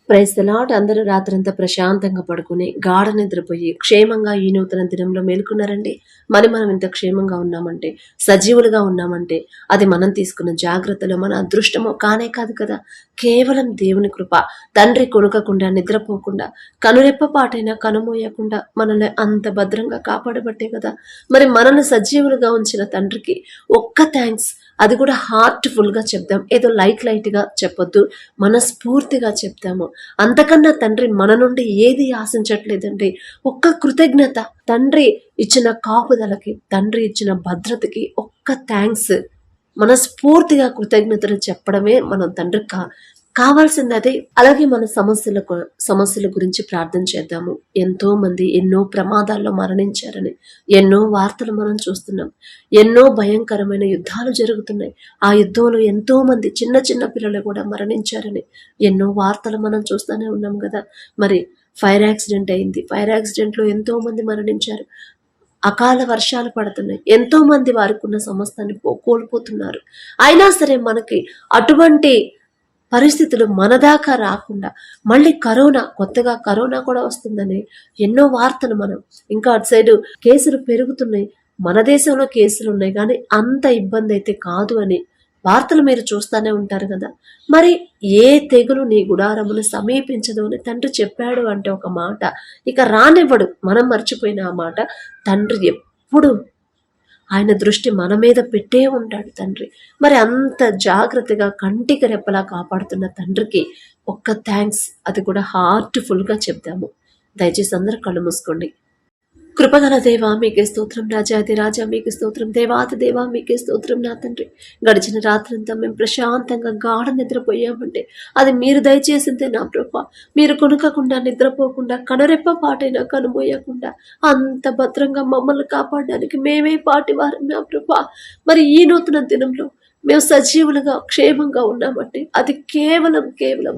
Praise the lord. అందరూ రాత్రంతా ప్రశాంతంగా పడుకుని గాఢ నిద్రపోయి క్షేమంగా ఈ నూతన దినంలో మేలుకున్నారండి. మనం ఇంత క్షేమంగా ఉన్నామంటే, సజీవులుగా ఉన్నామంటే అది మనం తీసుకున్న జాగ్రత్తలో మన అదృష్టమో కానే కాదు కదా. కేవలం దేవుని కృప. తండ్రి కొనుకకుండా, నిద్రపోకుండా, కనురెప్పపాటైనా కనుమోయకుండా మనల్ని అంత భద్రంగా కాపాడబట్టే కదా. మరి మనల్ని సజీవులుగా ఉంచిన తండ్రికి ఒక్క థ్యాంక్స్. అది కూడా హార్ట్ఫుల్గా చెప్దాం. ఏదో లైట్గా చెప్పొద్దు, మనస్ఫూర్తిగా చెప్తాము. అంతకన్నా తండ్రి మన నుండి ఏది ఆశించట్లేదండి. ఒక్క కృతజ్ఞత. తండ్రి ఇచ్చిన కాపుదలకి, తండ్రి ఇచ్చిన భద్రతకి ఒక్క థ్యాంక్స్. మనస్ఫూర్తిగా కృతజ్ఞతలు చెప్పడమే మనం తండ్రికి కావాల్సింది అదే. అలాగే మన సమస్యల గురించి ప్రార్థన చేద్దాము. ఎంతో మంది ఎన్నో ప్రమాదాల్లో మరణించారని ఎన్నో వార్తలు మనం చూస్తున్నాం. ఎన్నో భయంకరమైన యుద్ధాలు జరుగుతున్నాయి. ఆ యుద్ధంలో ఎంతో మంది చిన్న చిన్న పిల్లలు కూడా మరణించారని ఎన్నో వార్తలు మనం చూస్తూనే ఉన్నాం కదా. మరి ఫైర్ యాక్సిడెంట్ అయింది. ఫైర్ యాక్సిడెంట్లో ఎంతో మంది మరణించారు. అకాల వర్షాలు పడుతున్నాయి. ఎంతో మంది వారికి ఉన్న సమస్తాన్ని కోల్పోతున్నారు. అయినా సరే మనకి అటువంటి పరిస్థితులు మన దాకా రాకుండా, మళ్ళీ కొత్తగా కరోనా కూడా వస్తుందని ఎన్నో వార్తలు మనం, ఇంకా అటు సైడు కేసులు పెరుగుతున్నాయి. మన దేశంలో కేసులు ఉన్నాయి కానీ అంత ఇబ్బంది అయితే కాదు అని వార్తలు మీరు చూస్తూనే ఉంటారు కదా. మరి ఏ తెగులు నీ గుడారమును సమీపించదు అని తండ్రి చెప్పాడు అంటే ఒక మాట ఇక రానివ్వడు. మనం మర్చిపోయిన ఆ మాట తండ్రి ఎప్పుడు ఆయన దృష్టి మన మీద పెట్టే ఉంటాడు తండ్రి. మరి అంత జాగ్రత్తగా కంటికి రెప్పలా కాపాడుతున్న తండ్రికి ఒక్క థ్యాంక్స్. అది కూడా హార్ట్ఫుల్గా చెప్దాము. దయచేసి అందరూ కళ్ళు మూసుకోండి. కృపగల దేవా మీకే స్తోత్రం, రాజాది రాజా మీకే స్తోత్రం, దేవాది దేవా మీకే స్తోత్రం. నా తండ్రి, గడిచిన రాత్రంతా మేము ప్రశాంతంగా గాఢ నిద్రపోయామంటే అది మీరు దయచేసిందే నా ప్రభా. మీరు కొనుకకుండా, నిద్రపోకుండా, కనురెప్ప పాటైనా కనుమోయకుండా అంత భద్రంగా మమ్మల్ని కాపాడడానికి మేమే పాటివారం నా ప్రభా. మరి ఈ నూతన దినంలో మేము సజీవులుగా క్షేమంగా ఉన్నామంటే అది కేవలం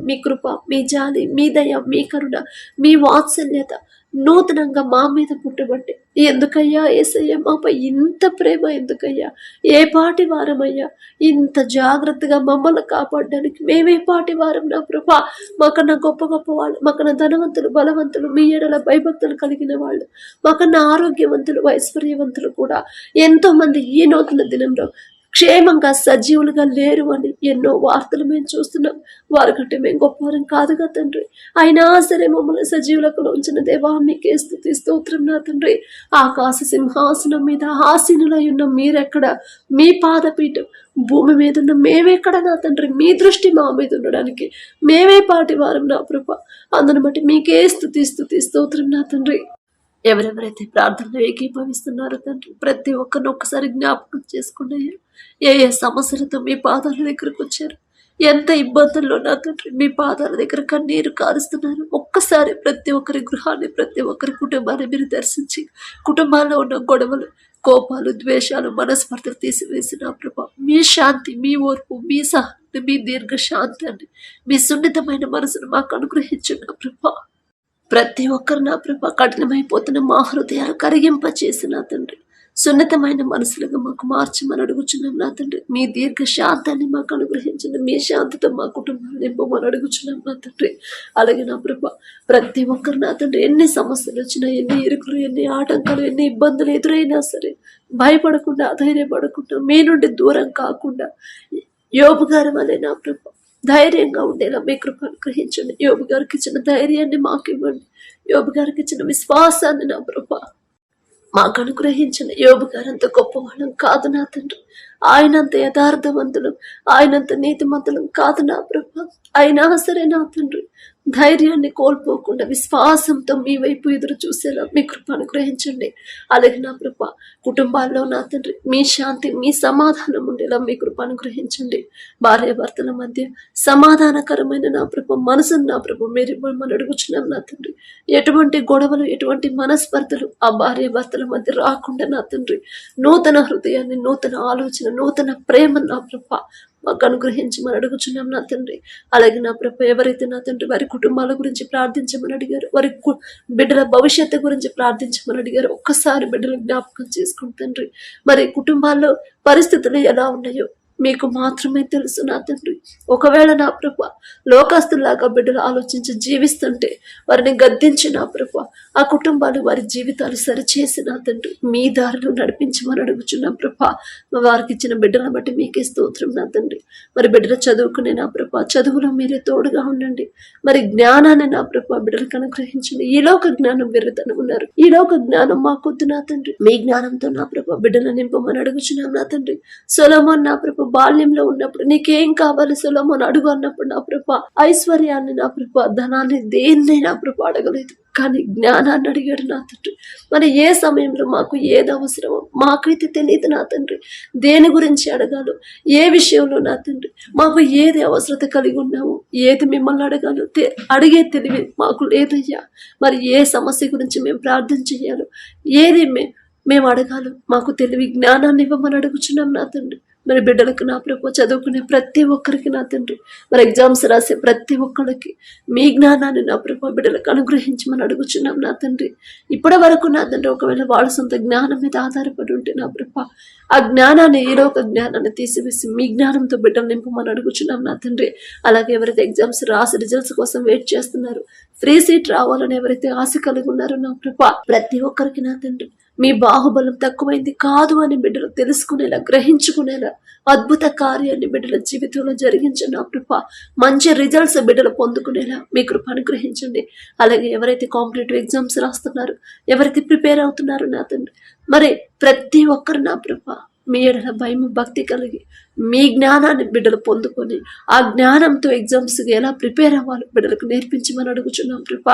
మీ కృప, మీ జాలి, మీ దయ, మీ కరుణ, మీ వాత్సల్యత నూతనంగా మా మీద పుట్టబట్టి. ఎందుకయ్యా యేసయ్యా మాపై ఇంత ప్రేమ? ఎందుకయ్యా? ఏ పాటి వారమయ్యా? ఇంత జాగ్రత్తగా మమ్మల్ని కాపాడడానికి మేమే పాటి వారం నా ప్రభా. మాకన్నా గొప్ప వాళ్ళు, మాకన్నా ధనవంతులు, బలవంతులు, మీ ఎడల భయభక్తులు కలిగిన వాళ్ళు, మాకన్నా ఆరోగ్యవంతులు, ఐశ్వర్యవంతులు కూడా ఎంతో మంది ఈ నూతన దినంలో క్షేమంగా సజీవులుగా లేరు అని ఎన్నో వార్తలు మేము చూస్తున్నాం. వారికంటే మేము గొప్పవారం కాదుగా తండ్రి. అయినా సరే మమ్మల్ని సజీవులకు ఉంచిన దేవా మీకే స్తుతి స్తోత్రం నా తండ్రి. ఆకాశ సింహాసనం మీద ఆసీనులై ఉన్న మీరెక్కడ? మీ పాదపీఠం భూమి మీద ఉన్న మేమెక్కడ నా తండ్రి? మీ దృష్టి మా మీద ఉండడానికి మేమే పాటి వారం నా ప్రభ. అందుని బట్టి మీకే స్తుతి స్తోత్రం నా తండ్రి. ఎవరెవరైతే ప్రార్థనలో ఏకీభవిస్తున్నారో తండ్రి, ప్రతి ఒక్కరిని ఒక్కసారి జ్ఞాపకం చేసుకున్నాయా? ఏ సమస్యలతో మీ పాదాల దగ్గరకు వచ్చారు? ఎంత ఇబ్బందుల్లో నా తండ్రి మీ పాదాల దగ్గర కన్నీరు కారుస్తున్నారు. ఒక్కసారి ప్రతి ఒక్కరి గృహాన్ని, ప్రతి ఒక్కరి కుటుంబాన్ని మీరు దర్శించి కుటుంబాల్లో ఉన్న గొడవలు, కోపాలు, ద్వేషాలు, మనస్పర్ధలు తీసివేసిన ప్రభా, మీ శాంతి, మీ ఓర్పు, మీ సహనం, మీ దీర్ఘ శాంతాన్ని, మీ సున్నితమైన మనసును మాకు అనుగ్రహించున్న ప్రభా. ప్రతి ఒక్కరు నా ప్రభ కఠినమైపోతున్న మా హృదయాలు కరిగింప చేసిన తండ్రి, సున్నితమైన మనసులుగా మాకు మార్చమని అడుగుచున్నాం నా తండ్రి. మీ దీర్ఘ శాంతాన్ని మాకు అనుగ్రహించిన మీ శాంతితో మా కుటుంబాన్ని నింపమని అడుగుచున్నాం నా తండ్రి. అలాగే నా ప్రభ ప్రతి ఒక్కరు నా తండ్రి ఎన్ని సమస్యలు వచ్చినా, ఎన్ని ఇరుకులు, ఎన్ని ఆటంకాలు, ఎన్ని ఇబ్బందులు ఎదురైనా సరే భయపడకుండా, అధైర్యపడకుండా, మీ నుండి దూరం కాకుండా యోబు గారి వలె నా ప్రభ ధైర్యంగా ఉండేలా మీ కృప అనుగ్రహించండి. యోబు గారికి ఇచ్చిన ధైర్యాన్ని మాకు ఇవ్వండి. యోబు గారికి ఇచ్చిన విశ్వాసాన్ని నా ప్రభ మాకు అనుగ్రహించండి. యోబు గారు అంత గొప్పవాళ్ళం కాదు నా తండ్రి. ఆయనంత యథార్థవంతులు, ఆయనంత నీతిమంతులం కాదు నా ప్రభ. అయినా సరే నా తండ్రి ధైర్యాన్ని కోల్పోకుండా విశ్వాసంతో మీ వైపు ఎదురు చూసేలా మీ కృప అనుగ్రహించండి. అలాగే నా ప్రభ కుటుంబాల్లో నా తండ్రి మీ శాంతి, మీ సమాధానం ఉండేలా మీ కృప అనుగ్రహించండి. భార్యాభర్తల మధ్య సమాధానకరమైన నా ప్రభ మనసును నా ప్రభ మీరు ఇవ్వమని అడుగుచున్నాం నా తండ్రి. ఎటువంటి గొడవలు, ఎటువంటి మనస్పర్ధలు ఆ భార్యాభర్తల మధ్య రాకుండా నా తండ్రి నూతన హృదయాన్ని, నూతన ఆలోచన, నూతన ప్రేమ నా ప్రభ మాకు అనుగ్రహించమని అడుగుచున్నాం నా తండ్రి. అలాగే నా ప్రభ ఎవరైతే నా తండ్రి వారి కుటుంబాల గురించి ప్రార్థించమని అడిగారు, వారి బిడ్డల భవిష్యత్తు గురించి ప్రార్థించమని అడిగారు, ఒక్కసారి బిడ్డలు జ్ఞాపకం చేసుకుని తండ్రి మరి కుటుంబాల్లో పరిస్థితులు ఎలా ఉన్నాయో మీకు మాత్రమే తెలుసు నా తండ్రి. ఒకవేళ నా ప్రభ లోకస్తులాగా బిడ్డలు ఆలోచించి జీవిస్తుంటే వారిని గద్దించి నా ప్రభ ఆ కుటుంబాలు వారి జీవితాలు సరిచేసి నా తండ్రి మీ దారిలో నడిపించమని అడుగుచున్నా ప్రభ. వారికి ఇచ్చిన బిడ్డలను బట్టి మీకే స్తోత్రం నా తండ్రి. మరి బిడ్డలు చదువుకునే నా ప్రభ చదువులో మీరే తోడుగా ఉండండి. మరి జ్ఞానాన్ని నా ప్రభ బిడ్డలకు అనుగ్రహించండి. ఈ లోక జ్ఞానం వెర్రితనం ఉన్నారు, ఈ లోక జ్ఞానం మాకొద్దు నా తండ్రి. మీ జ్ఞానంతో నా ప్రభ బిడ్డలు నింపమని అడుగుచున్నాం నా తండ్రి. సొలొమోన్ నా ప్రభ బాల్యంలో ఉన్నప్పుడు నీకేం కావాలి సొలొమోన్ అడుగు అన్నప్పుడు నా ప్రభ ఐశ్వర్యాన్ని నా ప్రభ ధనాన్ని దేన్ని నా ప్రభ అడగలేదు, కానీ జ్ఞానాన్ని అడిగాడు నా తండ్రి. మరి ఏ సమయంలో మాకు ఏది అవసరమో మాకైతే తెలియదు నా తండ్రి. దేని గురించి అడగాలో, ఏ విషయంలో నా తండ్రి మాకు ఏది అవసరత కలిగి ఉన్నామో, ఏది మిమ్మల్ని అడగాలో అడిగే తెలివి మాకు లేదయ్యా. మరి ఏ సమస్య గురించి మేము ప్రార్థన చేయాలో, ఏది మేము అడగాలో మాకు తెలివి జ్ఞానాన్ని ఇవ్వమని అడుగుచున్నాం నా తండ్రి. మరి బిడ్డలకు నా ప్రభు చదువుకునే ప్రతి ఒక్కరికి నా తండ్రి, మరి ఎగ్జామ్స్ రాసే ప్రతి ఒక్కరికి మీ జ్ఞానాన్ని నా ప్రభు బిడ్డలకు అనుగ్రహించమని అడుగుచున్నాం నా తండ్రి. ఇప్పటి వరకు నా తండ్రి ఒకవేళ వాళ్ళ సొంత జ్ఞానం మీద ఆధారపడి ఉంటే నా ప్రభు ఆ జ్ఞానాన్ని ఏదో ఒక జ్ఞానాన్ని తీసివేసి మీ జ్ఞానంతో బిడ్డలు నింపమని అడుగుచున్నాం నా తండ్రి. అలాగే ఎవరైతే ఎగ్జామ్స్ రాసి రిజల్ట్స్ కోసం వెయిట్ చేస్తున్నారు, ఫ్రీ సీట్ రావాలని ఎవరైతే ఆశ కలిగి ఉన్నారో నా ప్రభు ప్రతి ఒక్కరికి నా తండ్రి మీ బాహుబలం తక్కువైంది కాదు అని బిడ్డలు తెలుసుకునేలా, గ్రహించుకునేలా అద్భుత కార్యాన్ని బిడ్డల జీవితంలో జరిగించండి నా కృప. మంచి రిజల్ట్స్ బిడ్డలు పొందుకునేలా మీ కృప అనుగ్రహించండి. అలాగే ఎవరైతే కాంపిటేటివ్ ఎగ్జామ్స్ రాస్తున్నారు, ఎవరైతే ప్రిపేర్ అవుతున్నారు నా తండ్రి, మరి ప్రతి ఒక్కరు నా కృప మీ ఎడల భయం భక్తి కలిగి మీ జ్ఞానాన్ని బిడ్డలు పొందుకొని ఆ జ్ఞానంతో ఎగ్జామ్స్కి ఎలా ప్రిపేర్ అవ్వాలి బిడ్డలకు నేర్పించమని అడుగుచున్నాం కృప.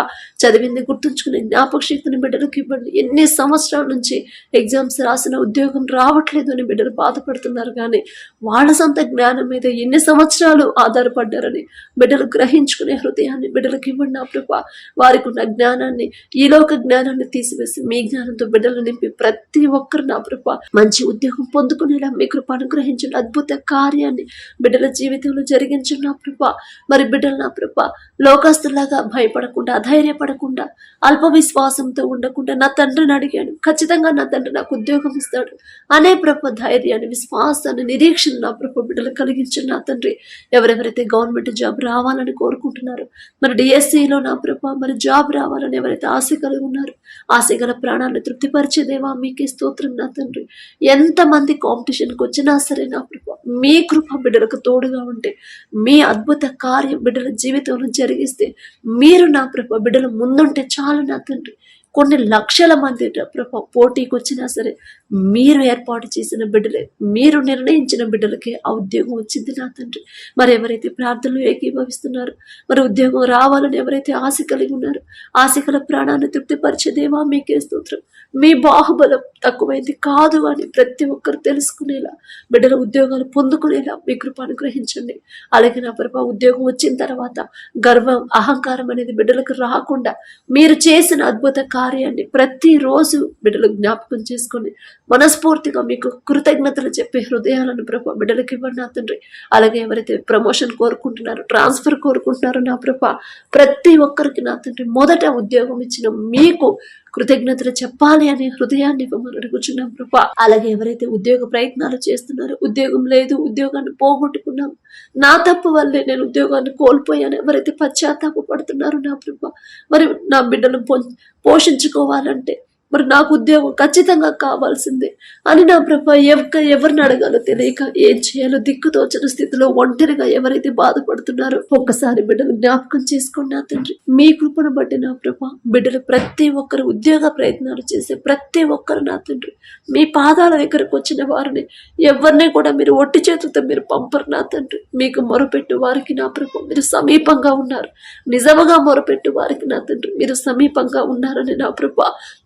చదివింది గుర్తుంచుకునే జ్ఞాపక శక్తిని బిడ్డలకు ఇవ్వండి. ఎన్ని సంవత్సరాల నుంచి ఎగ్జామ్స్ రాసిన ఉద్యోగం రావట్లేదు అని బిడ్డలు బాధపడుతున్నారు, కానీ వాళ్ళ సొంత జ్ఞానం మీద ఎన్ని సంవత్సరాలు ఆధారపడ్డారని బిడ్డలు గ్రహించుకునే హృదయాన్ని బిడ్డలకు ఇవ్వండి నా కృప. వారికి ఉన్న జ్ఞానాన్ని, ఈ లోక జ్ఞానాన్ని తీసివేసి మీ జ్ఞానంతో బిడ్డలు నింపి ప్రతి ఒక్కరు నా కృప మంచి ఉద్యోగం పొందుకునేలా మీ కృప అనుగ్రహించండి. అద్భుత కార్యాన్ని బిడ్డల జీవితంలో జరిగించండి నా కృప. మరి బిడ్డలు నా కృప లోకస్తులాగా భయపడకుండా, అధైర్యపడకుండా, అల్ప విశ్వాసంతో ఉండకుండా నా తండ్రిని అడిగాను, ఖచ్చితంగా నా తండ్రి నాకు ఉద్యోగం ఇస్తాడు అనే ప్రభ ధైర్యాన్ని, విశ్వాసాన్ని, నిరీక్షణ నా ప్రభ బిడ్డలు కలిగించండి నా తండ్రి. ఎవరెవరైతే గవర్నమెంట్ జాబ్ రావాలని కోరుకుంటున్నారు, మరి డిఎస్సిలో నా ప్రభ మరి జాబ్ రావాలని ఎవరైతే ఆశ కలిగి ఉన్నారు, ఆశ గల ప్రాణాలను తృప్తిపరిచేదేవా మీకే స్తోత్రం నా తండ్రి. ఎంతమంది కాంపిటీషన్కి వచ్చినా సరే నా కృప మీ కృప బిడ్డలకు తోడుగా ఉంటే, మీ అద్భుత కార్యం బిడ్డల జీవితంలో జరిగిస్తే, మీరు నా కృప బిడ్డల ముందుంటే చాలు నా తండ్రి. కొన్ని లక్షల మంది ప్రభ పోటీకి వచ్చినా సరే మీరు ఏర్పాటు చేసిన బిడ్డలే, మీరు నిర్ణయించిన బిడ్డలకే ఆ ఉద్యోగం వచ్చింది నా తండ్రి. మరి ఎవరైతే ప్రార్థనలు ఏకీభవిస్తున్నారు, మరి ఉద్యోగం రావాలని ఎవరైతే ఆశ కలిగి ఉన్నారు, ఆశకల ప్రాణాన్ని తృప్తిపరిచేదేవా మీకే స్తోత్రం. మీ బాహుబలం తక్కువైంది కాదు అని ప్రతి ఒక్కరు తెలుసుకునేలా, బిడ్డల ఉద్యోగాలు పొందుకునేలా మీ కృప అనుగ్రహించండి. అలాగే నా ప్రభ ఉద్యోగం వచ్చిన తర్వాత గర్వం, అహంకారం అనేది బిడ్డలకు రాకుండా మీరు చేసిన అద్భుత కార్యాన్ని ప్రతిరోజు బిడ్డలు జ్ఞాపకం చేసుకొని మనస్ఫూర్తిగా మీకు కృతజ్ఞతలు చెప్పే హృదయాలను ప్రభ బిడ్డలకు ఇవ్వండి నా తండ్రి. అలాగే ఎవరైతే ప్రమోషన్ కోరుకుంటున్నారో, ట్రాన్స్ఫర్ కోరుకుంటున్నారో నా ప్రభ ప్రతి ఒక్కరికి నా తండ్రి మొదట ఉద్యోగం ఇచ్చిన మీకు కృతజ్ఞతలు చెప్పాలి అనే హృదయాన్ని ఇవ్వమని అడుగుచున్నాం ప్రభా. అలాగే ఎవరైతే ఉద్యోగ ప్రయత్నాలు చేస్తున్నారో, ఉద్యోగం లేదు, ఉద్యోగాన్ని పోగొట్టుకున్నాం, నా తప్పు వల్లే నేను ఉద్యోగాన్ని కోల్పోయాను ఎవరైతే పశ్చాత్తాప పడుతున్నారో నా ప్రభా, మరి నా బిడ్డను పోషించుకోవాలంటే మరి నాకు ఉద్యోగం ఖచ్చితంగా కావాల్సిందే అని నా ప్రభ ఎవరిని అడగాలో తెలియక ఏం చేయాలో దిక్కుతోచని స్థితిలో ఒంటరిగా ఎవరైతే బాధపడుతున్నారో ఒక్కసారి బిడ్డలు జ్ఞాపకం చేసుకోండి నా తండ్రి. మీ కృపను బట్టి నా ప్రభ బిడ్డలు ప్రతి ఒక్కరు ఉద్యోగ ప్రయత్నాలు చేసే ప్రతి ఒక్కరు నా తండ్రి మీ పాదాల దగ్గరకు వచ్చిన వారిని ఎవరిని కూడా మీరు ఒట్టి చేతులతో మీరు పంపరు నా తండ్రి. మీకు మొరపెట్టు వారికి నా ప్రభ మీరు సమీపంగా ఉన్నారు. నిజముగా మొరపెట్టు వారికి నా తండ్రి మీరు సమీపంగా ఉన్నారని నా ప్రభ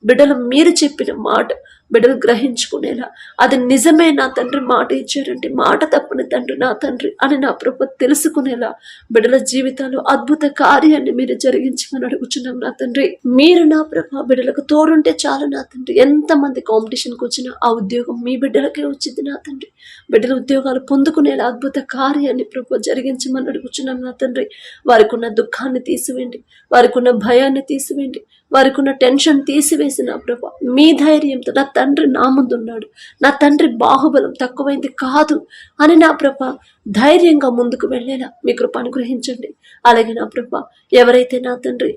బిడ్డలు మీరు చెప్పిన మాట బిడ్డలు గ్రహించుకునేలా, అది నిజమే నా తండ్రి మాట ఇచ్చారంటే మాట తప్పని తండ్రి నా తండ్రి అని నా ప్రభు తెలుసుకునేలా బిడ్డల జీవితాలు అద్భుత కార్యాన్ని మీరు జరిగించమని అడుగుచున్నాం నా తండ్రి. మీరు నా ప్రభ బిడ్డలకు తోడుంటే చాలు నా తండ్రి. ఎంతమంది కాంపిటీషన్కి వచ్చినా ఆ ఉద్యోగం మీ బిడ్డలకే వచ్చింది నా తండ్రి. బిడ్డల ఉద్యోగాలు పొందుకునేలా అద్భుత కార్యాన్ని ప్రభు జరిగించమని అడుగుచున్నాం నా తండ్రి. వారికి ఉన్న దుఃఖాన్ని తీసివేయండి, వారికి ఉన్న భయాన్ని తీసివేయండి, వారికి ఉన్న టెన్షన్ తీసివేసి నా ప్రభా మీ ధైర్యంతో నా తండ్రి నా ముందున్నాడు, నా తండ్రి బాహుబలం తక్కువైంది కాదు అని నా ప్రభా ధైర్యంగా ముందుకు వెళ్ళేలా మీ కృప అనుగ్రహించండి. అలాగే నా ప్రభా ఎవరైతే నా తండ్రి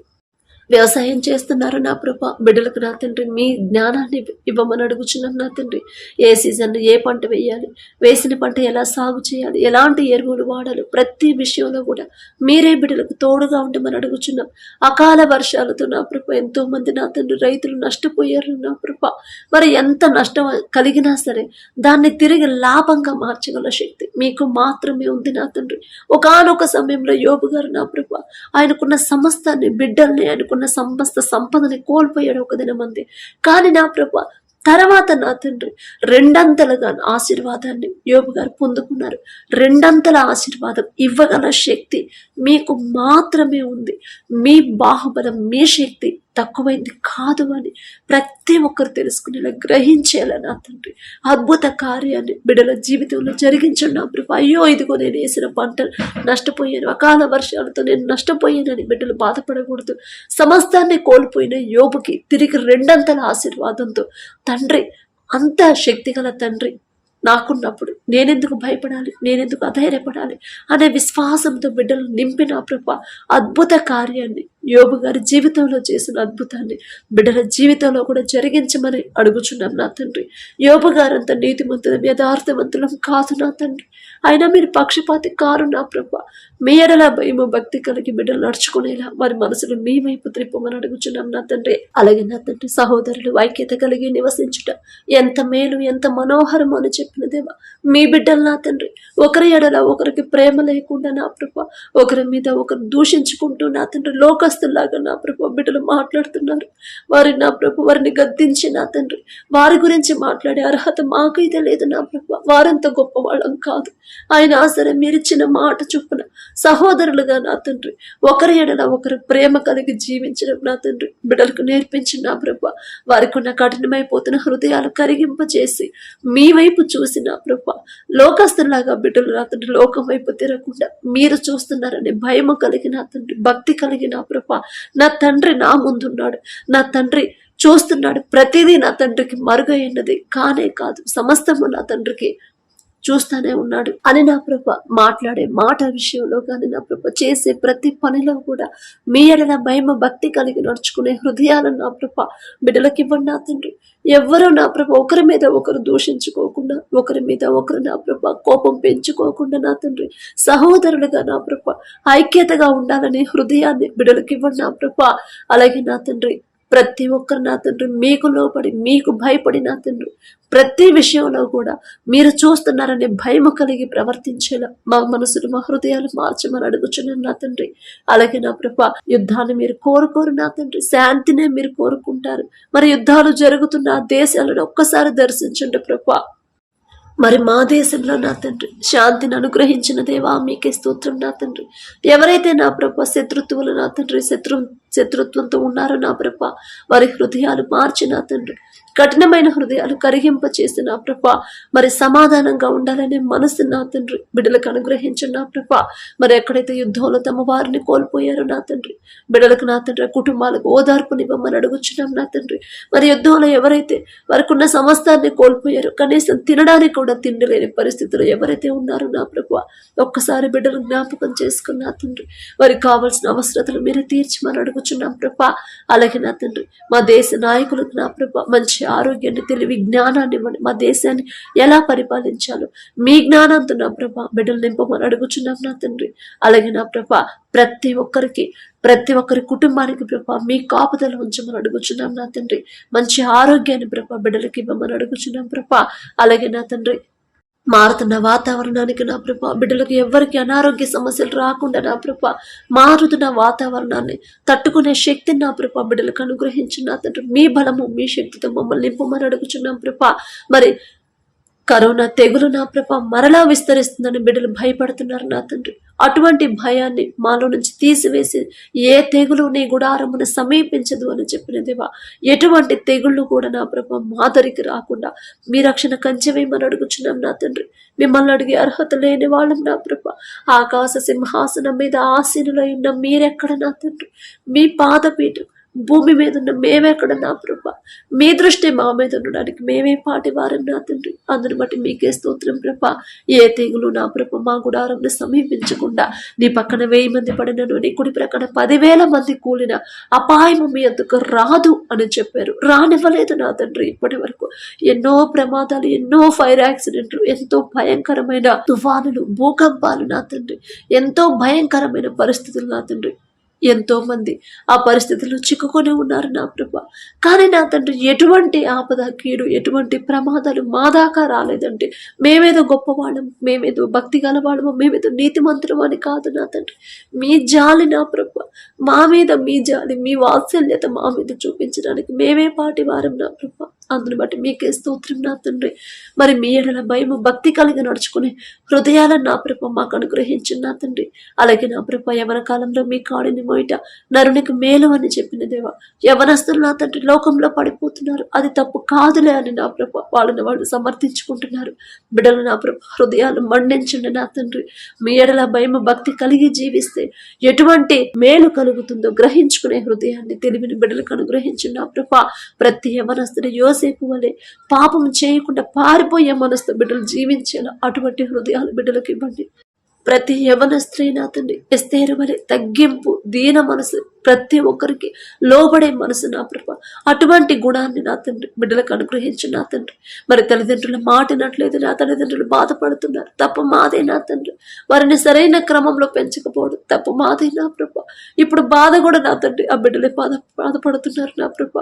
వ్యవసాయం చేస్తున్నారు నా ప్రభా, బిడ్డలకు నా తండ్రి మీ జ్ఞానాన్ని ఇవ్వమని అడుగుచున్నాం నా తండ్రి. ఏ సీజన్లో ఏ పంట వేయాలి, వేసిన పంట ఎలా సాగు చేయాలి, ఎలాంటి ఎరువులు వాడాలి, ప్రతి విషయంలో కూడా మీరే బిడ్డలకు తోడుగా ఉండమని అడుగుచున్నాం. అకాల వర్షాలతో నా ప్రభా ఎంతో మంది నా తండ్రి రైతులు నష్టపోయారు నా ప్రభా. మరి ఎంత నష్టం కలిగినా సరే దాన్ని తిరిగి లాభంగా మార్చగల శక్తి మీకు మాత్రమే ఉంది నా తండ్రి. ఒకానొక సమయంలో యోబు గారు నా ప్రభా ఆయనకున్న సమస్తాన్ని, బిడ్డల్ని, ఆయనకున్న సమస్త సంపదని కోల్పోయాడు ఒక దినమంది. కానీ నా ప్రభా తర్వాత నా తండ్రి రెండంతలుగా ఆశీర్వాదాన్ని యోబు గారు పొందుకున్నారు. రెండంతల ఆశీర్వాదం ఇవ్వగల శక్తి మీకు మాత్రమే ఉంది. మీ బాహుబలం, మీ శక్తి తక్కువైంది కాదు అని ప్రతి ఒక్కరు తెలుసుకునేలా, గ్రహించేలా నా తండ్రి అద్భుత కార్యాన్ని బిడ్డల జీవితంలో జరిగించండి నా ప్రభు. అయ్యో ఇదిగో నేను వేసిన పంటలు నష్టపోయాను, అకాల వర్షాలతో నేను నష్టపోయానని బిడ్డలు బాధపడకూడదు. సమస్తాన్ని కోల్పోయిన యోబుకి తిరిగి రెండంతల ఆశీర్వాదంతో తండ్రి, అంత శక్తిగల తండ్రి నాకున్నప్పుడు నేనెందుకు భయపడాలి, నేనెందుకు అధైర్యపడాలి అనే విశ్వాసంతో బిడ్డలు నింపిన ప్రభా అద్భుత కార్యాన్ని యోబు గారి జీవితంలో చేసిన అద్భుతాన్ని బిడ్డల జీవితంలో కూడా జరిగించమని అడుగుచున్నాం నా తండ్రి. యోబు గారంత నీతిమంతులం, యథార్థవంతులం కాదు నా తండ్రి. అయినా మీరు పక్షపాతి కారు నా ప్రభా. మీ ఎడల భయము భక్తి కలిగి బిడ్డలు నడుచుకునేలా వారి మనసులు మీ వైపు త్రిప్పమని అడుగుచున్నాం నా తండ్రి. అలాగే నా తండ్రి సహోదరులు ఐక్యత కలిగి నివసించుట ఎంత మేలు, ఎంత మనోహరము అని చెప్పిన దేవా, మీ బిడ్డలు నా తండ్రి ఒకరి ఎడల ఒకరికి ప్రేమ లేకుండా నా ప్రభా, ఒకరి మీద ఒకరు దూషించుకుంటూ నా తండ్రి లోకస్తుల్లాగా నా ప్రభా బిడ్డలు మాట్లాడుతున్నారు. నా ప్రభు వారిని గద్దించి నా తండ్రి వారి గురించి మాట్లాడే అర్హత మాకైతే లేదు నా ప్రభా. వారంత గొప్ప వాళ్ళం కాదు. ఆయన సరే మీరిచ్చిన మాట చొప్పున సహోదరులుగా నా తండ్రి ఒకరి ఎడల ఒకరు ప్రేమ కలిగి జీవించడం నా తండ్రి బిడ్డలకు నేర్పించి నా ప్రభా వారికి ఉన్న కఠినమైపోతున్న హృదయాలు కరిగింపచేసి మీ వైపు చూసి నా ప్రభా లోకస్తులాగా బిడ్డలు నా తండ్రి లోకం వైపు తిరగకుండా మీరు చూస్తున్నారని భయము కలిగి నా తండ్రి భక్తి కలిగి నా ప్రభా నా తండ్రి నా ముందున్నాడు, నా తండ్రి చూస్తున్నాడు, ప్రతిదీ నా తండ్రికి మరుగైనది కానే కాదు, సమస్తము నా తండ్రికి చూస్తానే ఉన్నాడు అని నా ప్రభ మాట్లాడే మాట విషయంలో కానీ నా ప్రభ చేసే ప్రతి పనిలో కూడా మీ ఎడల భయమ భక్తి కలిగి నడుచుకునే హృదయాలను నా ప్రభ బిడ్డలకి ఇవ్వండి నా తండ్రి. ఎవ్వరూ నా ప్రభ ఒకరి మీద ఒకరు దూషించుకోకుండా, ఒకరి మీద ఒకరు నా ప్రభ కోపం పెంచుకోకుండా నా తండ్రి సహోదరులుగా నా ప్రభ ఐక్యతగా ఉండాలనే హృదయాన్ని బిడ్డలకి ఇవ్వండి నా ప్రభ. అలాగే నా తండ్రి ప్రతి ఒక్కరు నా తండ్రి మీకు లోపడి, మీకు భయపడి నా తండ్రి ప్రతి విషయంలో కూడా మీరు చూస్తున్నారనే భయము కలిగి ప్రవర్తించేలా మా మనసులు, మా హృదయాలు మార్చమని అడుగుచున్నాను నా తండ్రి. అలాగే నా ప్రభా యుద్ధాన్ని మీరు కోరుకోరు నా తండ్రి, శాంతినే మీరు కోరుకుంటారు. మరి యుద్ధాలు జరుగుతున్న దేశాలను ఒక్కసారి దర్శించండి ప్రభా. మరి మా దేశంలో నా తండ్రి శాంతిని అనుగ్రహించిన దేవా మీకే స్తోత్రం నా తండ్రి. ఎవరైతే నా ప్రభ శత్రుత్వులు నా తండ్రి శత్రుత్వంతో ఉన్నారో నా ప్రభ వారి హృదయాలు మార్చి నా తండ్రి కఠినమైన హృదయాలు కరిగింప చేసి నా ప్రభ మరి సమాధానంగా ఉండాలనే మనసు నా తండ్రి బిడ్డలకు అనుగ్రహించండి నా ప్రభ. మరి ఎక్కడైతే యుద్ధంలో తమ వారిని కోల్పోయారో నా తండ్రి బిడ్డలకు నా తండ్రి కుటుంబాలకు ఓదార్పునివ్వమని అడుగుచున్నాం నా తండ్రి. మరి యుద్ధంలో ఎవరైతే వారికి ఉన్న సమస్తాన్ని కోల్పోయారో, కనీసం తినడానికి కూడా తిండి లేని పరిస్థితులు ఎవరైతే ఉన్నారో నా ప్రభు ఒక్కసారి బిడ్డలు జ్ఞాపకం చేసుకుని నా తండ్రి వారికి కావాల్సిన అవసరతలు మీరు తీర్చమని అడుగుచున్నాం ప్రభా. అలాగే నా తండ్రి మా దేశ నాయకులకు నా ప్రభా మంచి ఆరోగ్యాన్ని, తెలివి, జ్ఞానాన్ని ఇవ్వండి. మా దేశాన్ని ఎలా పరిపాలించాలో మీ జ్ఞానంతో నా ప్రభా బిడ్డలు నింపమని అడుగుచున్నాం నా తండ్రి. అలాగే నా ప్రభా ప్రతి ఒక్కరి కుటుంబానికి ప్రభా మీ కాపుదల ఉంచమని అడుగుచున్నాం నా తండ్రి. మంచి ఆరోగ్యాన్ని ప్రభా బిడ్డలకి ఇవ్వమని అడుగుచున్నాం ప్రభా. అలాగే నా తండ్రి మారుతున్న వాతావరణానికి నా ప్రభా బిడ్డలకు ఎవరికి అనారోగ్య సమస్యలు రాకుండా నా ప్రభా మారుతున్న వాతావరణాన్ని తట్టుకునే శక్తిని నా ప్రభా బిడ్డలకు అనుగ్రహించి నా తండ్రి మీ బలము, మీ శక్తితో మమ్మల్ని నింపమని అడుగుచున్నాం ప్రభా. మరి కరోనా తెగులు నా ప్రభా మరలా విస్తరిస్తుందని బిడ్డలు భయపడుతున్నారు నా తండ్రి. అటువంటి భయాన్ని మాలో నుంచి తీసివేసి ఏ తెగులు నీ గుడారమును సమీపించదు అని చెప్పిన దేవా ఎటువంటి తెగుళ్ళు కూడా నా ప్రభా మాదరికి రాకుండా మీ రక్షణ కంచెవేయమని అడుగుచున్నాం నా తండ్రి. మిమ్మల్ని అడిగే అర్హత లేని వాళ్ళం నా ప్రభా. ఆకాశ సింహాసనం మీద ఆసీనులై ఉన్న మీరెక్కడ నా తండ్రి, మీ పాదపీఠం భూమి మీద ఉన్న మేమెక్కడ నా ప్రభ, మీ దృష్టి మా మీద ఉండడానికి మేమే పాటి వారం నా తండ్రి. అందుని బట్టి మీకే స్తోత్రం ప్రభ. ఏ తెగులు నా ప్రభ మా గుడారంను సమీపించకుండా, నీ పక్కన 1000 మంది పడినను, నీ కుడి ప్రక్కన 10,000 మంది కూలిన అపాయము మీ ఎందుకు రాదు అని చెప్పారు. రానివ్వలేదు నా తండ్రి. ఇప్పటి వరకు ఎన్నో ప్రమాదాలు, ఎన్నో ఫైర్ యాక్సిడెంట్లు, ఎంతో భయంకరమైన తుఫానులు, భూకంపాలు నా తండ్రి, ఎంతో భయంకరమైన పరిస్థితులు నా తండ్రి. ఎంతో మంది ఆ పరిస్థితుల్లో చిక్కుకొని ఉన్నారు నా ప్రభ. కానీ నా తండ్రి ఎటువంటి ఆపద, కీడు, ఎటువంటి ప్రమాదాలు మా దాకా రాలేదంటే మేమేదో గొప్పవాళ్ళం, మేమేదో భక్తి గలవాళ్ళము, మేమేదో నీతిమంతులం అని కాదు నా తండ్రి. మీ జాలి నా ప్రభ, మా మీద మీ జాలి, మీ వాత్సల్యత మా మీద చూపించడానికి మేమే పాటి వారం నా ప్రభ. అందుని బట్టి మీకే స్తోత్రం నా తండ్రి. మరి మీ ఎడల భయము, భక్తి కలిగి నడుచుకునే హృదయాలను నా ప్రభ మాకు అనుగ్రహించిన నా తండ్రి. అలాగే నా ప్రభ యవన కాలంలో మీ కాడిని మోయట నరునికి మేలు అని చెప్పిన దేవా, యవనస్తులు నా తండ్రి లోకంలో పడిపోతున్నారు, అది తప్పు కాదులే అని నా ప్రభ వాళ్ళని వాళ్ళు సమర్థించుకుంటున్నారు. బిడ్డలు నా ప్రభ హృదయాలు మండించండి నా తండ్రి. మీ ఎడల భయము, భక్తి కలిగి జీవిస్తే ఎటువంటి మేలు కలుగుతుందో గ్రహించుకునే హృదయాన్ని, తెలివిని బిడ్డలకు అనుగ్రహించండి నా ప్రభ. ప్రతి యవనస్తుని యోసేపు వలె పాపం చేయకుండా పారిపోయే మనసుతో బిడ్డలు జీవించేలా అటువంటి హృదయాలు బిడ్డలకు ఇవ్వండి. ప్రతి యవన స్త్రీ నా తండ్రి ఎస్తేరు వలె తగ్గింపు, దీన మనసు, ప్రతి ఒక్కరికి లోబడే మనసు నా ప్రభ, అటువంటి గుణాన్ని నా తండ్రి బిడ్డలకు అనుగ్రహించు నా తండ్రి. మరి తల్లిదండ్రుల మాట వినట్లేదు, నా తల్లిదండ్రులు బాధపడుతున్నారు, తప్పు మాదే నా తండ్రి. వారిని సరైన క్రమంలో పెంచకపోవడం తప్పు మాదే నా ప్రభ. ఇప్పుడు బాధ కూడా నా తండ్రి ఆ బిడ్డలే బాధపడుతున్నారు నా ప్రభ.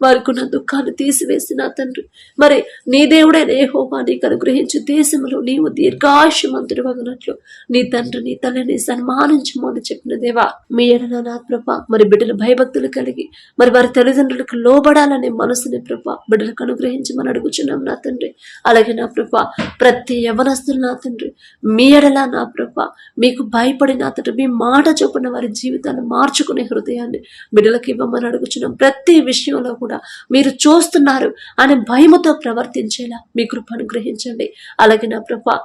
వారికి ఉన్న దుఃఖాన్ని తీసివేసి నా తండ్రి, మరి నీ దేవుడైన యెహోవా నీకు అనుగ్రహించు దేశంలో నీవు దీర్ఘాయుష్మంతుడు వగనట్లు నీ తండ్రి, నీ తల్లిని సన్మానించము అని చెప్పిన దేవా, మీ ఎడల నా ప్రభ మరి బిడ్డలు భయభక్తులు కలిగి మరి వారి తల్లిదండ్రులకు లోబడాలనే మనసుని ప్రభ బిడ్డలకు అనుగ్రహించమని అడుగుచున్నాం నా తండ్రి. అలాగే నా ప్రభ ప్రతి యవనస్తులు నా తండ్రి మీ ఎడల నా ప్రభ మీకు భయపడి నా తండ్రి మీ మాట చొప్పున వారి జీవితాన్ని మార్చుకునే హృదయాన్ని బిడ్డలకు ఇవ్వమని అడుగుచున్నాం. ప్రతి విషయంలో కూడా మీరు చూస్తున్నారు అనే భయముతో ప్రవర్తించేలా మీ కృప అనుగ్రహించండి. అలాగే నా ప్రభ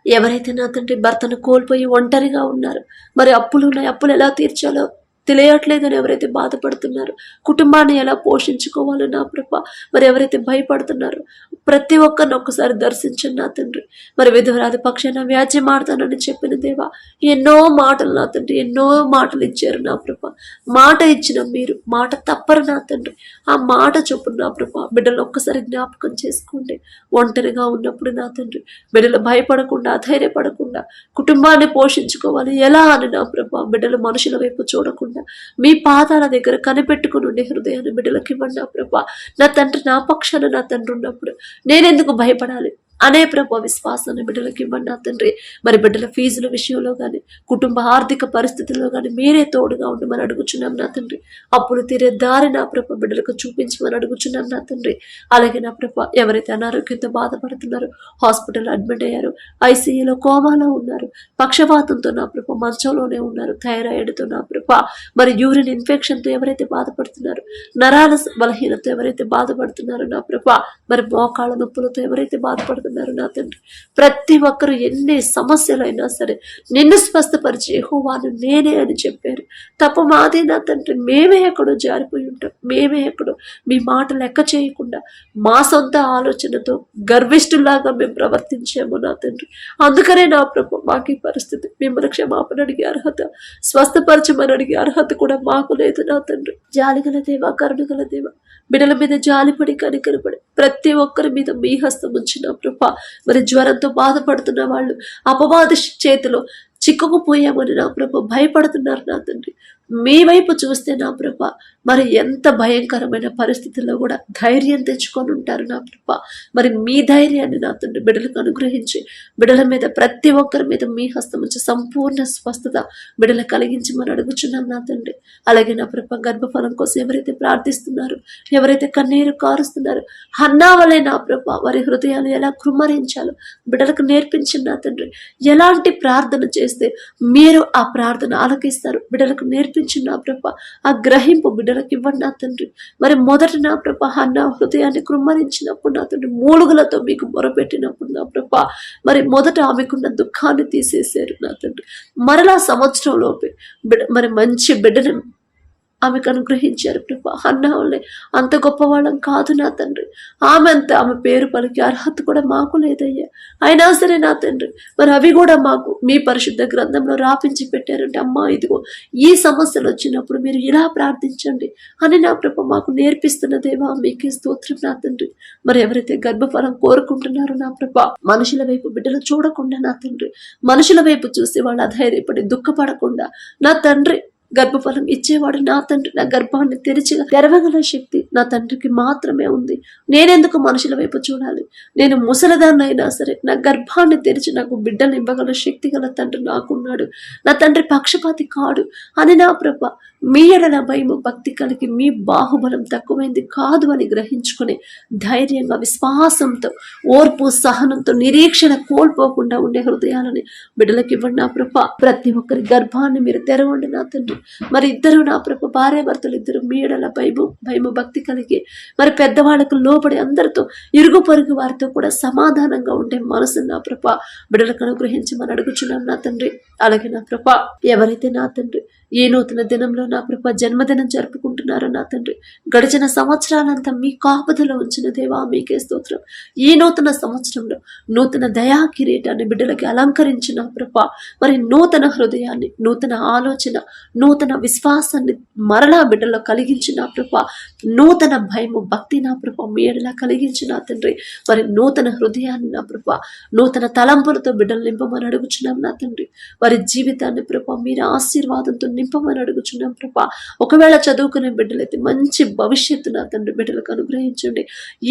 ఎవరైతే నా తండ్రి భర్తను కోల్పోయి ఒంటరిగా ఉన్నారు, మరి అప్పులు ఉన్నాయి, అప్పులు ఎలా తీర్చాలో తెలియట్లేదని ఎవరైతే బాధపడుతున్నారు, కుటుంబాన్ని ఎలా పోషించుకోవాలో నా ప్రభ మరి ఎవరైతే భయపడుతున్నారో ప్రతి ఒక్కరిని ఒక్కసారి దర్శించండి నా తండ్రి. మరి విధవరాది పక్షాన వ్యాజ్యం ఆడతానని చెప్పిన దేవా, ఎన్నో మాటలు నా తండ్రి, ఎన్నో మాటలు ఇచ్చారు నా ప్రభ. మాట ఇచ్చిన మీరు మాట తప్పరు నా తండ్రి. ఆ మాట చొప్పున నా ప్రభ బిడ్డలు ఒక్కసారి జ్ఞాపకం చేసుకోండి. ఒంటరిగా ఉన్నప్పుడు నా తండ్రి బిడ్డలు భయపడకుండా, అధైర్యపడకుండా కుటుంబాన్ని పోషించుకోవాలి ఎలా అని నా ప్రభ బిడ్డలు మనుషుల వైపు చూడకుండా మీ పాదాల దగ్గర కనిపెట్టుకుని ఉండే హృదయాన్ని బిడ్డలకు ఇవ్వండి నా ప్రభ. నా తండ్రి నా పక్షాన నా తండ్రి ఉన్నప్పుడు నేనెందుకు భయపడాలి అనే ప్రభు విశ్వాసాన్ని బిడ్డలకు ఇవ్వండి నా తండ్రి. మరి బిడ్డల ఫీజుల విషయంలో కానీ, కుటుంబ ఆర్థిక పరిస్థితుల్లో కానీ మీరే తోడుగా ఉండమని అడుగుచున్నాం నా తండ్రి. అప్పులు తీరే దారి నా ప్రభ బిడ్డలకు చూపించమని అడుగుచున్నాం నా తండ్రి. అలాగే నా ప్రభ ఎవరైతే అనారోగ్యంతో బాధపడుతున్నారో, హాస్పిటల్ అడ్మిట్ అయ్యారు, ఐసీయూలో కోమాలో ఉన్నారు, పక్షవాతంతో నా ప్రభ మంచంలోనే ఉన్నారు, థైరాయిడ్తో నా ప్రభ మరి యూరిన్ ఇన్ఫెక్షన్తో ఎవరైతే బాధపడుతున్నారో, నరాల బలహీనతో ఎవరైతే బాధపడుతున్నారో నా ప్రభ మరి మోకాళ్ళ నొప్పులతో ఎవరైతే బాధపడుతున్నారో నా తండ్రి, ప్రతి ఒక్కరు ఎన్ని సమస్యలైనా సరే నిన్ను స్వస్థపరిచి యెహోవాను నేనే అని చెప్పారు. తప్పు మాదే నా తండ్రి. మేమే ఎక్కడో జారిపోయి ఉంటాం, మేమే ఎక్కడో మీ మాట లెక్క చేయకుండా మా సొంత ఆలోచనతో గర్విష్ఠులాగా మేము ప్రవర్తించాము నా తండ్రి. అందుకనే నా ప్రభు మాకు ఈ పరిస్థితి. మిమ్మల్ని క్షమాపణ అడిగే అర్హత, స్వస్థపరచమని అడిగే అర్హత కూడా మాకు లేదు నా తండ్రి. జాలిగల దేవా, కరుణగల దేవా, బిడ్డల మీద జాలిపడి కనికరపడి ప్రతి ఒక్కరి మీద మీ హస్తం ఉంచిన ప్రభ మరి జ్వరంతో బాధపడుతున్న వాళ్ళు అపవాది చేతిలో చిక్కుకుపోయామని నా ప్రభ భయపడుతున్నారు నా తండ్రి. మీ వైపు చూస్తే నా ప్రభ మరి ఎంత భయంకరమైన పరిస్థితుల్లో కూడా ధైర్యం తెచ్చుకొని ఉంటారు నా ప్రభ. మరి మీ ధైర్యాన్ని నా తండ్రి బిడ్డలకు అనుగ్రహించి బిడ్డల మీద ప్రతి ఒక్కరి మీద మీ హస్తం ఉంచి సంపూర్ణ స్వస్థత బిడ్డలు కలిగించమని అడుగుచున్నాం నా తండ్రి. అలాగే నా ప్రభ గర్భఫలం కోసం ఎవరైతే ప్రార్థిస్తున్నారో, ఎవరైతే కన్నీరు కారుస్తున్నారో, హన్నా వలె నా ప్రభ వారి హృదయాలు ఎలా కృమ్మరించాలో బిడ్డలకు నేర్పించండి నా తండ్రి. ఎలాంటి ప్రార్థన చేస్తే మీరు ఆ ప్రార్థన ఆలకిస్తారు బిడ్డలకు నేర్పించండి నా ప్రభ. ఆ గ్రహింపు బిడ్డలకు ఇవ్వండి నా తండ్రి. మరి మొదట నా ప్రభ హన్నా హృదయాన్ని కృమ్మరించినప్పుడు నా తండ్రి మూలుగులతో మీకు మొరపెట్టినప్పుడు నా ప్రభ మరి మొదట ఆమెకున్న దుఃఖాన్ని తీసేశారు నా తండ్రి. మరలా సంవత్సరంలోపే మరి మంచి బిడ్డను ఆమెకు అనుగ్రహించారు ప్రభా. హన్నా వల్లే అంత గొప్పవాళ్ళం కాదు నా తండ్రి. ఆమె పేరు పలికి అర్హత కూడా మాకు లేదయ్యా. అయినా సరే నా తండ్రి, మరి అవి కూడా మాకు మీ పరిశుద్ధ గ్రంథంలో రాపించి పెట్టారంటే, అమ్మా ఇదిగో ఈ సమస్యలు వచ్చినప్పుడు మీరు ఇలా ప్రార్థించండి అని నా ప్రభ మాకు నేర్పిస్తున్న దేవా, మీకే స్తోత్రం నా తండ్రి. మరి ఎవరైతే గర్భఫలం కోరుకుంటున్నారో నా ప్రభ, మనుషుల వైపు బిడ్డలు చూడకుండా నా తండ్రి, మనుషుల వైపు చూసి వాళ్ళు అధైర్యపడి దుఃఖపడకుండా నా తండ్రి, గర్భఫలం ఇచ్చేవాడు నా తండ్రి, నా గర్భాన్ని తెరవగల శక్తి నా తండ్రికి మాత్రమే ఉంది. నేనెందుకు మనుషుల వైపు చూడాలి? నేను ముసలిదాన్నైనా సరే నా గర్భాన్ని తెరిచి నాకు బిడ్డలు ఇవ్వగల శక్తి గల తండ్రి నాకున్నాడు. నా తండ్రి పక్షపాతి కాడు అని నా ప్రభ మీ ఎడల భయము భక్తి కలిగి మీ బాహుబలం తక్కువైంది కాదు అని గ్రహించుకుని ధైర్యంగా విశ్వాసంతో ఓర్పు సహనంతో నిరీక్షణ కోల్పోకుండా ఉండే హృదయాలని బిడ్డలకి ఇవ్వండి నా ప్రభ. ప్రతి ఒక్కరి గర్భాన్ని మీరు తెరవండి నా తండ్రి. మరి ఇద్దరు నా ప్రభ, భార్య భర్తలు ఇద్దరు మీ ఎడల భయము భక్తి కలిగి మరి పెద్దవాళ్ళకు లోబడి అందరితో ఇరుగు పొరుగు వారితో కూడా సమాధానంగా ఉండే మనసు నా ప్రభ బిడ్డలకు అనుగ్రహించమని అడుగుచున్నాను నా తండ్రి. అలాగే నా ప్రభ, ఎవరైతే నా తండ్రి ఈ నూతన దినంలో నా ప్రభ జన్మదినం జరుపుకుంటున్నారో నా తండ్రి, గడిచిన సంవత్సరాలంతా మీ కాపుదలో ఉంచిన దేవా, మీకే స్తోత్రం. ఈ నూతన సంవత్సరంలో నూతన దయా కిరీటాన్ని బిడ్డలకి అలంకరించిన ప్రభ, మరి నూతన హృదయాన్ని, నూతన ఆలోచన, నూతన విశ్వాసాన్ని మరలా బిడ్డలో కలిగించిన ప్రభ, నూతన భయము భక్తి నా ప్రభ మీ ఎడలా కలిగించిన తండ్రి. మరి నూతన హృదయాన్ని నా ప్రభ, నూతన తలంపులతో బిడ్డలు నింపమని అడుగుచున్నాం నా తండ్రి. వారి జీవితాన్ని ప్రభ మీరు ఆశీర్వాదంతో నింపమని అడుగుచున్నాం ప్రభా. ఒకవేళ చదువుకునే బిడ్డలైతే మంచి భవిష్యత్తు నా తండ్రి బిడ్డలకు అనుగ్రహించండి.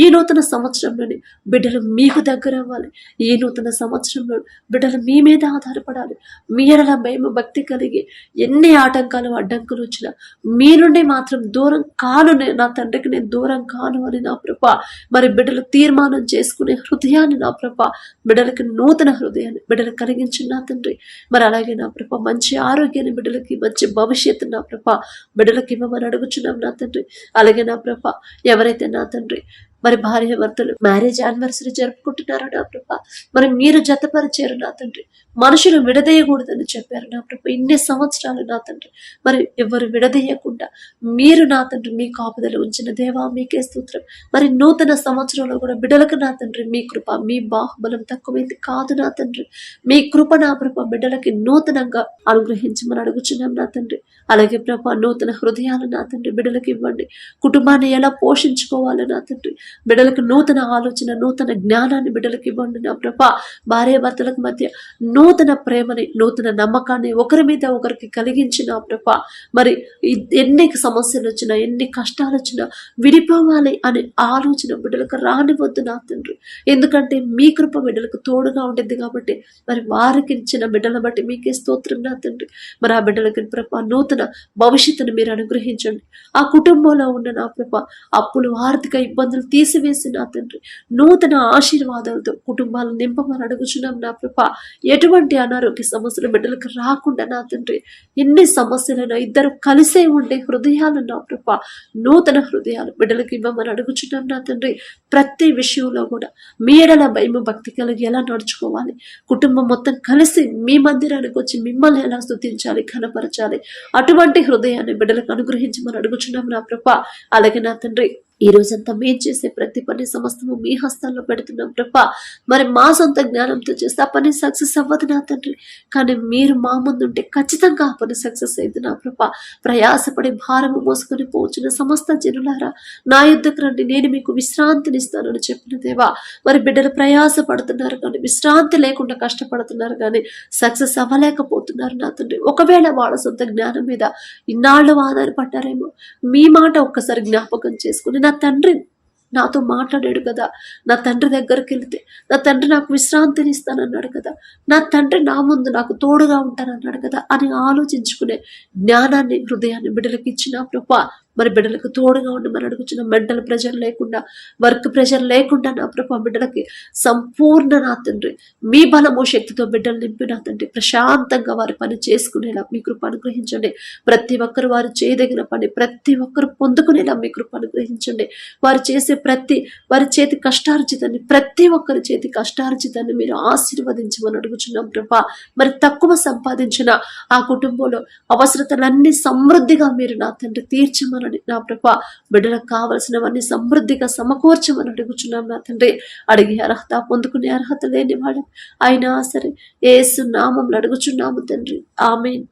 ఈ నూతన సంవత్సరంలోని బిడ్డలు మీకు దగ్గర అవ్వాలి. ఈ నూతన సంవత్సరంలో బిడ్డలు మీ మీద ఆధారపడాలి. మీ ఎడల భయం భక్తి కలిగి ఎన్ని ఆటంకాలు అడ్డంకులు వచ్చినా మీ నుండి మాత్రం దూరం కాను, నా తండ్రికి నేను దూరం కాను అని నా ప్రభా మరి బిడ్డలు తీర్మానం చేసుకునే హృదయాన్ని నా ప్రభా, బిడ్డలకి నూతన హృదయాన్ని బిడ్డలు కలిగించిన నా తండ్రి. మరి అలాగే నా ప్రభా మంచి ఆరోగ్యాన్ని బిడ్డలకి, మంచి భవిష్యత్తు నా ప్రభ బిడ్డలకి ఇవ్వమని అడుగుచున్నాం నా తండ్రి. అలాగే నా ప్రభ, ఎవరైతే నా తండ్రి మరి భార్య భర్తలు మ్యారేజ్ యానివర్సరీ జరుపుకుంటున్నారో నా ప్రభ, మరి మీరు జతపరిచారు నా తండ్రి. మనుషులు విడదీయకూడదని చెప్పారు నా ప్రభ. ఇన్ని సంవత్సరాలు నా తండ్రి మరి ఎవరు విడదీయకుండా మీరు నా తండ్రి మీ కాపుదలు ఉంచిన దేవా, మీకే స్తోత్రం. మరి నూతన సంవత్సరంలో కూడా బిడ్డలకు నా తండ్రి మీ కృప, మీ బాహుబలం తక్కువైంది కాదు నా తండ్రి. మీ కృప నా ప్రభ బిడ్డలకి నూతనంగా అనుగ్రహించమని అడుగుచున్నాం నా తండ్రి. అలాగే ప్రభ నూతన హృదయాలు నా తండ్రి బిడ్డలకి ఇవ్వండి. కుటుంబాన్ని ఎలా పోషించుకోవాలి నా తండ్రి, బిడ్డలకు నూతన ఆలోచన, నూతన జ్ఞానాన్ని బిడ్డలకు ఇవ్వండి నా ప్రభ. భార్య భర్తలకు మధ్య నూతన ప్రేమని, నూతన నమ్మకాన్ని ఒకరి మీద ఒకరికి కలిగించిన ప్రభ. మరి ఎన్ని సమస్యలు వచ్చినా, ఎన్ని కష్టాలు వచ్చినా విడిపోవాలి అనే ఆలోచన బిడ్డలకు రానివద్దు నా తండ్రి. ఎందుకంటే మీ కృప బిడ్డలకు తోడుగా ఉంటుంది కాబట్టి మరి వారికి ఇచ్చిన బిడ్డల బట్టి మీకే స్తోత్రం నా తండ్రి. మరి ఆ బిడ్డలకి ప్రభ నూతన భవిష్యత్తును మీరు అనుగ్రహించండి. ఆ కుటుంబంలో ఉన్న నా ప్రభ అప్పులు, ఆర్థిక ఇబ్బందులు తీసివేసి నా తండ్రి నూతన ఆశీర్వాదాలతో కుటుంబాలను నింపమని అడుగుచున్నాం నా ప్రభ. ఎటువంటి అనారోగ్య సమస్యలు బిడ్డలకు రాకుండా నా తండ్రి, ఎన్ని సమస్యలైనా ఇద్దరు కలిసే ఉండే హృదయాలు నా ప్రభ, నూతన హృదయాలు బిడ్డలకు ఇవ్వమని అడుగుచున్నాం నా తండ్రి. ప్రతి విషయంలో కూడా మీ ఎడల భయము భక్తి కలిగి ఎలా నడుచుకోవాలి, కుటుంబం మొత్తం కలిసి మీ మందిరానికి వచ్చి మిమ్మల్ని ఎలా స్తుతించాలి, ఘనపరచాలి, అటువంటి హృదయాన్ని బిడ్డలకు అనుగ్రహించమని అడుగుచున్నాం నా ప్రభ. అలాగే నా తండ్రి ఈ రోజంతా మేము చేసే ప్రతి పని సమస్తము మీ హస్తాల్లో పెడుతున్నాం ప్రభ. మరి మా సొంత జ్ఞానంతో చేస్తే ఆ పని సక్సెస్ అవ్వదు నా తండ్రి, కానీ మీరు మా ముందు ఉంటే ఖచ్చితంగా ఆ పని సక్సెస్ అయింది నా ప్రభ. ప్రయాసపడి భారము మోసుకొని పోచున్న సమస్త జనులారా నా యుద్ధకు రండి, నేను మీకు విశ్రాంతినిస్తానని చెప్పిన దేవా. మరి బిడ్డలు ప్రయాస పడుతున్నారు కానీ, విశ్రాంతి లేకుండా కష్టపడుతున్నారు కానీ సక్సెస్ అవ్వలేకపోతున్నారు నా తండ్రి. ఒకవేళ వాళ్ళ సొంత జ్ఞానం మీద ఇన్నాళ్ళు ఆధారపడ్డారేమో, మీ మాట ఒక్కసారి జ్ఞాపకం చేసుకుని నా తండ్రి నాతో మాట్లాడాడు కదా, నా తండ్రి దగ్గరికి వెళితే నా తండ్రి నాకు విశ్రాంతిని ఇస్తానన్నాడు కదా, నా తండ్రి నా ముందు నాకు తోడుగా ఉంటానన్నాడు కదా అని ఆలోచించుకునే జ్ఞానాన్ని, హృదయాన్ని బిడ్డలకు ఇచ్చిన ప్రభా. మరి బిడ్డలకు తోడుగా ఉండమని అడుగుచున్నాం. మెంటల్ ప్రెషర్ లేకుండా, వర్క్ ప్రెషర్ లేకుండా నా ప్రభు బిడ్డలకి సంపూర్ణ నా తండ్రి మీ బలము శక్తితో బిడ్డలు నింపి నా తండ్రి ప్రశాంతంగా వారి పని చేసుకునేలా మీ కృప అనుగ్రహించండి. ప్రతి ఒక్కరు వారు చేయదగిన పని ప్రతి ఒక్కరు పొందుకునేలా మీ కృప అనుగ్రహించండి. వారు చేసే వారి చేతి కష్టార్జితాన్ని, ప్రతి ఒక్కరి చేతి కష్టార్జితాన్ని మీరు ఆశీర్వదించమని అడుగుచున్నాం ప్రభా. మరి తక్కువ సంపాదించిన ఆ కుటుంబంలో అవసరతలన్నీ సమృద్ధిగా మీరు నా తండ్రి తీర్చమని నా ప్రభా, బిడ్డలకు కావలసినవన్నీ సమృద్ధిగా సమకూర్చమని అడుగుచున్నాం నా తండ్రి. అడిగే అర్హత, పొందుకునే అర్హత లేని వాళ్ళం అయినా సరే యేసు నామములో అడుగుచున్నాము తండ్రి. ఆమేన్.